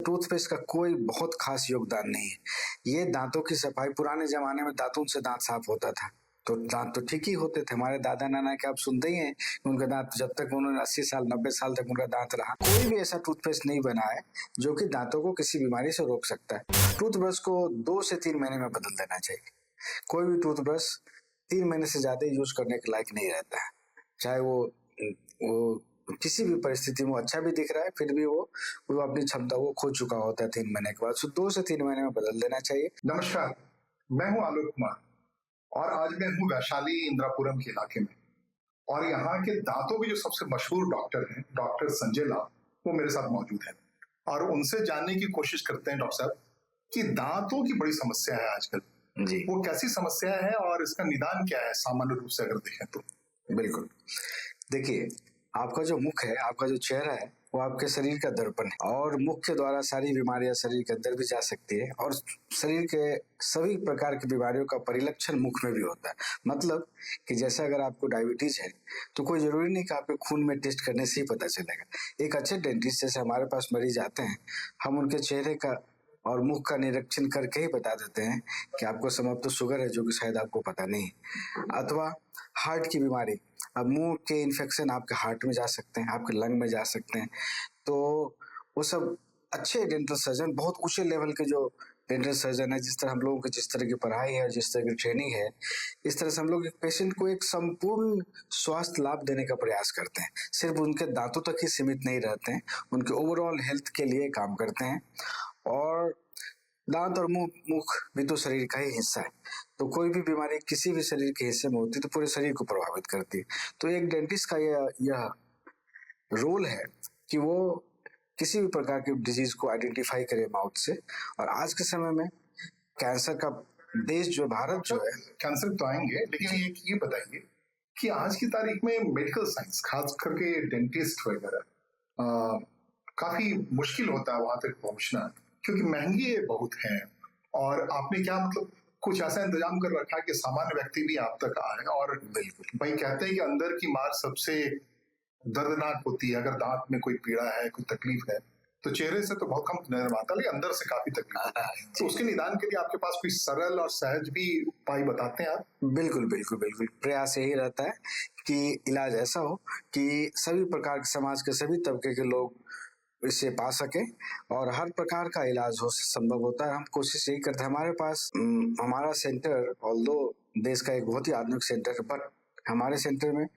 Toothpaste का कोई बहुत खास योगदान नहीं है। ये दांतों की सफाई, पुराने जमाने में दातुन से दांत साफ होता था, तो दांत तो ठीक ही होते थे। हमारे दादा नाना के आप सुनते ही हैं कि उनका दांत, जब तक उन्होंने 80 साल 90 साल तक उनका दांत रहा। कोई भी ऐसा टूथपेस्ट नहीं बना है जो कि दांतों को किसी बीमारी से रोक सकता है। टूथब्रश को 2 से 3 महीने में बदल देना चाहिए। कोई भी टूथब्रश 3 महीने से ज्यादा यूज करने के लायक नहीं रहता है। चाहे वो किसी भी परिस्थिति में अच्छा भी दिख रहा है, फिर भी वो अपनी क्षमता को खो चुका होता है 3 महीने के बाद। 2 से 3 महीने में बदल देना चाहिए। नमस्कार, मैं हूं आलोक कुमार और आज मैं हूं वैशाली इंद्रापुरम के इलाके में, और यहाँ के दांतों के जो सबसे मशहूर डॉक्टर हैं, डॉक्टर संजय लाल, वो मेरे साथ मौजूद हैं और उनसे जानने की कोशिश करते हैं डॉक्टर साहब कि दांतों की बड़ी समस्या है आजकल जी, वो कैसी समस्या है और इसका निदान क्या है सामान्य रूप से अगर देखें तो। बिल्कुल। देखिए, आपका जो मुख है, आपका जो चेहरा है, वो आपके शरीर का दर्पण है और मुख के द्वारा सारी बीमारियां शरीर के अंदर भी जा सकती है और शरीर के सभी प्रकार की बीमारियों का परिलक्षण मुख में भी होता है। मतलब कि जैसे अगर आपको डायबिटीज है तो कोई जरूरी नहीं कि आपके खून में टेस्ट करने से ही पता चलेगा। एक अच्छे डेंटिस्ट जैसे हमारे पास मरीज आते हैं, हम उनके चेहरे का और मुख का निरीक्षण करके ही बता देते हैं कि आपको संभवतः शुगर है, जो कि शायद आपको पता नहीं, अथवा हार्ट की बीमारी। अब मुंह के इन्फेक्शन आपके हार्ट में जा सकते हैं, आपके लंग में जा सकते हैं। तो वो सब अच्छे डेंटल सर्जन, बहुत ऊंचे लेवल के जो डेंटल सर्जन है, जिस तरह हम लोगों की जिस तरह की पढ़ाई है, जिस तरह की ट्रेनिंग है, इस तरह से हम लोग एक पेशेंट को एक संपूर्ण स्वास्थ्य लाभ देने का प्रयास करते हैं। सिर्फ उनके दांतों तक ही सीमित नहीं रहते हैं, उनके ओवरऑल हेल्थ के लिए काम करते हैं। और दांत और मुख भी तो शरीर का ही हिस्सा है, तो कोई भी बीमारी किसी भी शरीर के हिस्से में होती है तो पूरे शरीर को प्रभावित करती है। तो एक डेंटिस्ट का यह रोल है कि वो किसी भी प्रकार की डिजीज को आइडेंटिफाई करे माउथ से। और आज के समय में कैंसर का देश जो भारत जो है, कैंसर तो आएंगे, लेकिन ये बताइए कि आज की तारीख में मेडिकल साइंस, खास करके डेंटिस्ट वगैरह, काफी मुश्किल होता है वहां तक पहुंचना, क्योंकि महंगी बहुत हैं। और आपने क्या मतलब कुछ ऐसा इंतजाम कर रखा है कि सामान्य व्यक्ति भी आप तक आए? और बिल्कुल भाई कहते हैं कि अंदर की मार सबसे दर्दनाक होती है। अगर दांत में कोई पीड़ा है, कोई तकलीफ है, तो चेहरे से तो बहुत कम नजर आता है, लेकिन अंदर से काफी तकलीफ है। तो उसके निदान के लिए आपके पास कोई सरल और सहज भी उपाय बताते हैं आप? बिल्कुल बिल्कुल बिल्कुल। प्रयास यही रहता है कि इलाज ऐसा हो कि सभी प्रकार के समाज के सभी तबके के लोग इसे पा सके और हर प्रकार का इलाज हो संभव होता है। हम कोशिश यही करते हैं। हमारे पास हमारा सेंटर, ऑल्दो देश का एक बहुत ही आधुनिक सेंटर है, बट हमारे सेंटर में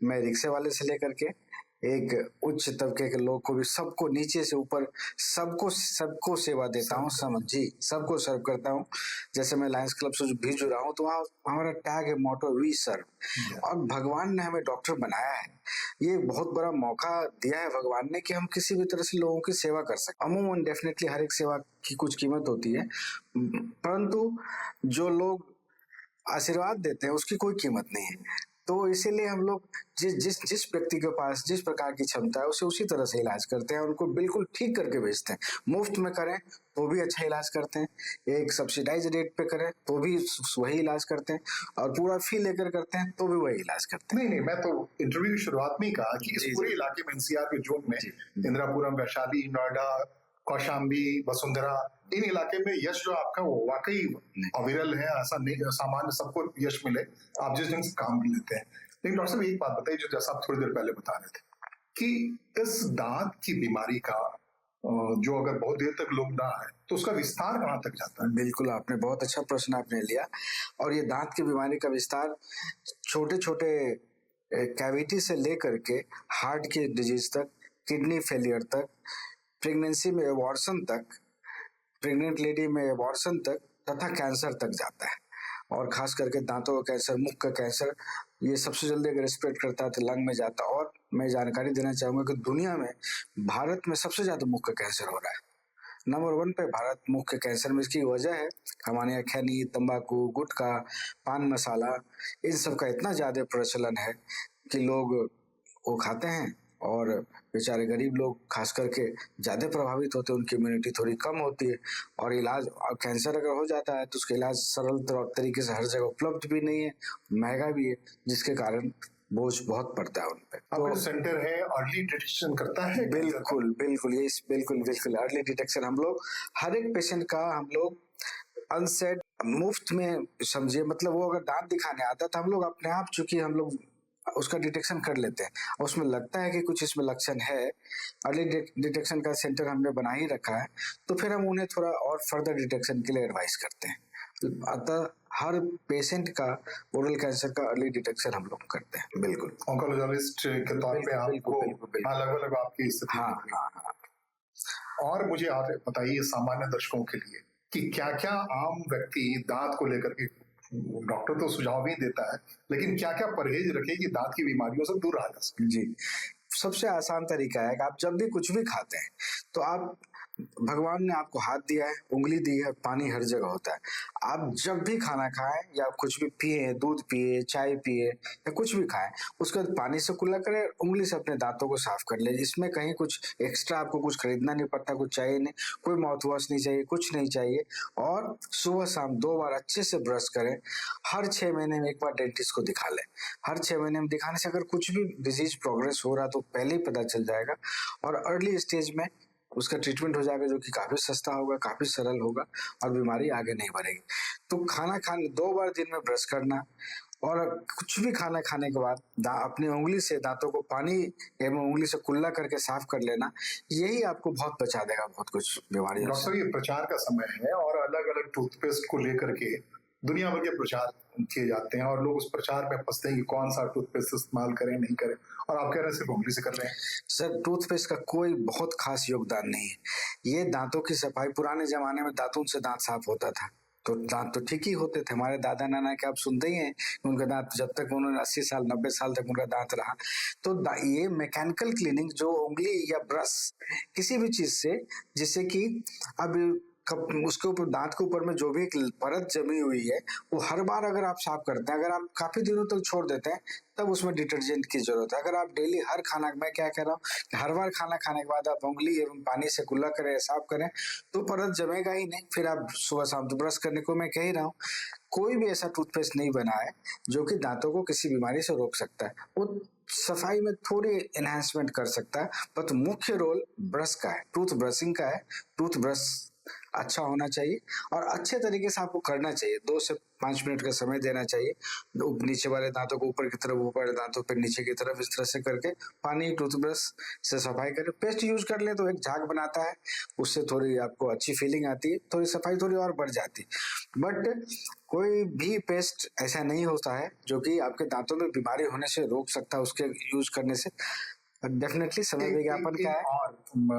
मैं रिक्शे वाले से लेकर के एक उच्च तबके के लोग को भी, सबको नीचे से ऊपर सबको सेवा देता हूँ। समझ जी, सबको सर्व करता हूँ। जैसे मैं लायंस क्लब से भी जुड़ा हूँ, तो वहाँ हमारा टैग है, मोटो वी सर्व। और भगवान ने हमें डॉक्टर बनाया है, ये बहुत बड़ा मौका दिया है भगवान ने कि हम किसी भी तरह से लोगों की सेवा कर सकें। अमूमन डेफिनेटली हर एक सेवा की कुछ कीमत होती है, परंतु जो लोग आशीर्वाद देते हैं उसकी कोई कीमत नहीं है। तो इसीलिए हम लोग जिस व्यक्ति के पास जिस प्रकार की क्षमता है उसे उसी तरह से इलाज करते हैं, उनको बिल्कुल ठीक करके भेजते हैं। मुफ्त में करें तो भी अच्छा इलाज करते हैं, एक सब्सिडाइज रेट पे करें तो भी वही इलाज करते हैं, और पूरा फी लेकर करते हैं तो भी वही इलाज करते हैं। नहीं, मैं तो इंटरव्यू की शुरुआत में ही कहा कि इस पूरे इलाके में, एनसीआर के जोन में, इंदिरापुरम, वैशाली, नोएडा, कौशाम्बी, वसुंधरा, इन इलाके में यश जो आपका वो वाकई अविरल है। ऐसा नहीं सामान्य सबको यश मिले आप जिस दिन से काम लेते हैं। लेकिन डॉक्टर साहब एक बात बताइए, जो जैसा आप थोड़ी देर पहले बता रहे थे कि इस दांत की बीमारी का जो अगर बहुत देर तक लोग ना है तो उसका विस्तार कहाँ तक जाता है? बिल्कुल, आपने बहुत अच्छा प्रश्न आपने लिया। और ये दांत की बीमारी का विस्तार छोटे छोटे कैविटी से लेकर के हार्ट की डिजीज तक, किडनी फेलियर तक, प्रेगनेंसी में एबॉर्शन तक, प्रेग्नेंट लेडी में एबॉर्शन तक, तथा कैंसर तक जाता है। और खास करके दांतों का कैंसर, मुख का कैंसर, ये सबसे जल्दी अगर स्प्रेड करता है तो लंग में जाता है। और मैं जानकारी देना चाहूंगा कि दुनिया में भारत में सबसे ज्यादा मुख का कैंसर हो रहा है। नंबर 1 पे भारत मुख के कैंसर में। इसकी वजह है हमारे यहाँ खैनी, तंबाकू, गुटखा, पान मसाला, इन सब का इतना ज्यादा प्रचलन है कि लोग वो खाते हैं और बेचारे गरीब लोग खास करके ज्यादा प्रभावित होते हैं, उनकी इम्यूनिटी थोड़ी कम होती है। और इलाज, और कैंसर अगर हो जाता है तो उसका इलाज सरल तरीके से हर जगह उपलब्ध भी नहीं है, महंगा भी है, जिसके कारण बोझ बहुत पड़ता है उन पे। आपका जो सेंटर है अर्ली डिटेक्शन करता है? बिल्कुल बिल्कुल, ये बिल्कुल बिल्कुल अर्ली डिटेक्शन हम लोग हर एक पेशेंट का हम लोग अनसेड मुफ्त में समझिए, मतलब वो अगर दांत दिखाने आता है तो हम लोग अपने आप, चूंकि हम लोग उसका डिटेक्शन कर लेते हैं और उसमें लगता है कि कुछ इसमें लक्षण है, अर्ली डिटेक्शन का सेंटर हमने बना ही रखा है, तो फिर हम उन्हें थोड़ा और फर्दर डिटेक्शन के लिए एडवाइस करते हैं। अतः हर पेशेंट का ओरल कैंसर का अर्ली डिटेक्शन हम लोग करते हैं। बिल्कुल, ऑन्कोलॉजिस्ट के तौर पे आपको अलग अलग आपकी स्थिति। हाँ हाँ हाँ। और मुझे आप बताइए सामान्य दर्शकों के लिए कि क्या क्या आम व्यक्ति दांत को लेकर के, डॉक्टर तो सुझाव भी देता है, लेकिन क्या क्या परहेज रखे कि दांत की बीमारियों से दूर रहा जा सके? जी, सबसे आसान तरीका है कि आप जब भी कुछ भी खाते हैं तो आप, भगवान ने आपको हाथ दिया है, उंगली दी है, पानी हर जगह होता है। आप जब भी खाना खाएं या कुछ भी पिए, दूध पिए, चाय पिए या कुछ भी खाएं, उसके बाद पानी से कुल्ला करें, उंगली से अपने दांतों को साफ कर ले। इसमें कहीं कुछ एक्स्ट्रा आपको कुछ खरीदना नहीं पड़ता, कुछ चाहिए नहीं, कोई माउथ वॉश नहीं चाहिए, कुछ नहीं चाहिए। और सुबह शाम 2 बार अच्छे से ब्रश करें। हर 6 महीने में एक बार डेंटिस्ट को दिखा लें। हर 6 महीने में दिखाने से अगर कुछ भी डिजीज प्रोग्रेस हो रहा तो पहले ही पता चल जाएगा और अर्ली स्टेज में उसका ट्रीटमेंट हो जाएगा, जो कि काफी सस्ता होगा, काफी सरल होगा और बीमारी आगे नहीं बढ़ेगी। तो खाना खाने 2 बार दिन में ब्रश करना और कुछ भी खाना खाने के बाद अपनी उंगली से दांतों को पानी एवं उंगली से कुल्ला करके साफ कर लेना, यही आपको बहुत बचा देगा बहुत कुछ बीमारियों से। डॉक्टर, ये प्रचार का समय है और अलग अलग टूथपेस्ट को लेकर के दुनिया भर के प्रचार किए जाते हैं और लोग उस प्रचार में फंसते हैं कि कौन सा टूथपेस्ट इस्तेमाल करें नहीं करें, और आप कह रहे हैं सिर्फ उंगली से कर रहे हैं। सर, टूथपेस्ट का कोई बहुत खास योगदान नहीं है। ये दांतों की सफाई, पुराने जमाने में दांतों से दांत साफ होता था तो दांत तो ठीक ही होते थे। हमारे दादा नाना के आप सुनते ही हैं उनका दांत, जब तक उन्होंने 80 साल 90 साल तक उनका दांत रहा। तो ये मैकेनिकल क्लीनिंग जो उंगली या ब्रश किसी भी चीज से, जिससे कि अब उसके ऊपर दांत के ऊपर में जो भी एक परत जमी हुई है वो हर बार अगर आप साफ करते हैं, अगर आप काफी दिनों तक छोड़ देते हैं तब उसमें डिटर्जेंट की जरूरत है। अगर आप डेली हर खाना, मैं क्या कह रहा हूँ कि हर बार खाना खाने के बाद आप उंगली एवं पानी से कुल्ला करें, साफ करें, तो परत जमेगा ही नहीं। फिर आप सुबह शाम तो ब्रश करने को मैं कह ही रहा हूँ। कोई भी ऐसा टूथपेस्ट नहीं बना है जो कि दांतों को किसी बीमारी से रोक सकता है। वो सफाई में थोड़ी एनहांसमेंट कर सकता है, पर मुख्य रोल ब्रश का है, टूथ ब्रशिंग का है। टूथ ब्रश अच्छा होना चाहिए और अच्छे तरीके से आपको करना चाहिए। 2 से 5 मिनट का समय देना चाहिए। नीचे वाले दांतों को ऊपर की तरफ, ऊपर वाले दांतों पे नीचे की तरफ, इस तरह से करके पानी टूथब्रश से सफाई करें। पेस्ट यूज कर ले तो एक झाग बनाता है, उससे थोड़ी आपको अच्छी फीलिंग आती है, थोड़ी सफाई थोड़ी और बढ़ जाती है। बट कोई भी पेस्ट ऐसा नहीं होता है जो कि आपके दांतों में बीमारी होने से रोक सकता है उसके यूज करने से। डेफिनेटली समय विज्ञापन का है और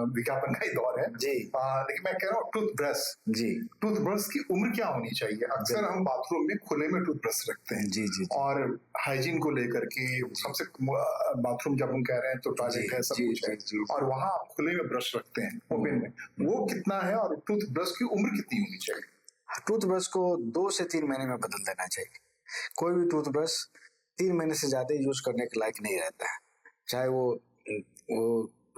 विज्ञापन का ही दौर है जी। लेकिन मैं कह रहा हूँ टूथब्रश जी, टूथब्रश की उम्र क्या होनी चाहिए? अक्सर हम बाथरूम में खुले में टूथब्रश रखते हैं। जी जी। और हाइजीन को लेकर के सबसे, बाथरूम जब हम कह रहे हैं तो टॉयलेट है, सब कुछ है, और वहां आप खुले में ब्रश रखते हैं ओपन में, वो कितना है और टूथब्रश की उम्र कितनी होनी चाहिए? टूथब्रश को 2 से 3 महीने में बदल देना चाहिए। कोई भी टूथब्रश 3 महीने से ज्यादा यूज करने के लायक नहीं रहता है। चाहे वो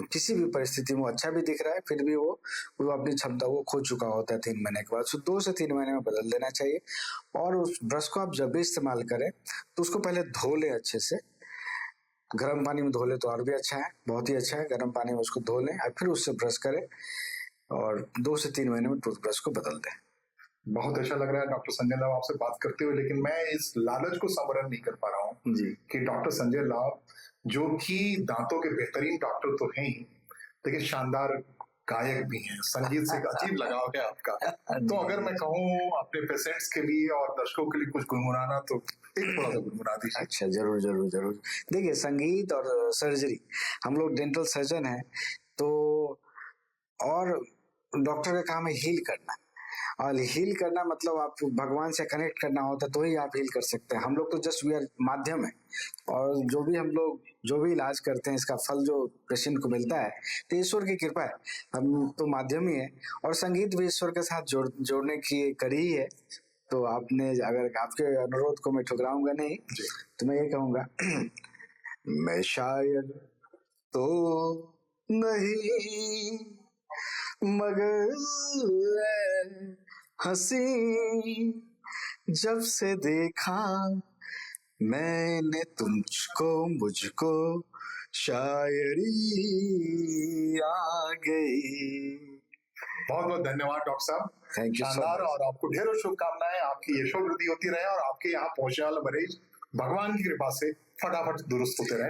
किसी भी परिस्थिति में अच्छा भी दिख रहा है, फिर भी वो अपनी क्षमता को खो चुका होता है 3 महीने के बाद। 2 से 3 महीने में बदल देना चाहिए। और उस ब्रश को आप जब भी इस्तेमाल करें तो उसको पहले धो लें अच्छे से। गर्म पानी में धो ले तो और भी अच्छा है, बहुत ही अच्छा है। गर्म पानी में उसको धो लें और फिर उससे ब्रश करें और 2 से 3 महीने में टूथब्रश को बदल दें। बहुत अच्छा लग रहा है डॉक्टर संजय लाव आपसे बात करते हुए, लेकिन मैं इस लालच को संवरण नहीं कर पा रहा हूँ जी कि डॉक्टर संजय लाव जो कि दांतों के बेहतरीन डॉक्टर तो हैं ही, लेकिन शानदार गायक भी हैं, संगीत से एक अजीब लगाव है आपका। तो अगर मैं कहूँ अपने पेशेंट्स के लिए और दर्शकों के लिए कुछ गुनगुनाना, तो एक थोड़ा सा गुनगुना दीजिए। अच्छा, जरूर जरूर जरूर। देखिए, संगीत और सर्जरी, हम लोग डेंटल सर्जन हैं तो, और डॉक्टर का काम है हील करना। और हील करना मतलब आप भगवान से कनेक्ट करना होता है तो ही आप हील कर सकते हैं। हम लोग तो जस्ट वी आर माध्यम है, और जो भी हम लोग जो भी इलाज करते हैं इसका फल जो पेशेंट को मिलता है तो ईश्वर की कृपा है। हम तो माध्यम ही है, और संगीत भी ईश्वर के साथ जोड़ने की कड़ी ही है। तो आपने, अगर आपके अनुरोध को मैं ठुकराऊंगा नहीं तो मैं ये कहूंगा मैं शायर तो नहीं मगर हंसी जब से देखा मैंने तुझको मुझको शायरी आ गई। बहुत बहुत धन्यवाद डॉक्टर साहब, थैंक यू सो शानदार, मच। और आपको ढेरों शुभकामनाएं। आपकी यशो वृद्धि होती रहे और आपके यहाँ पहुंचने वाले मरीज भगवान की कृपा से फटाफट दुरुस्त होते रहे।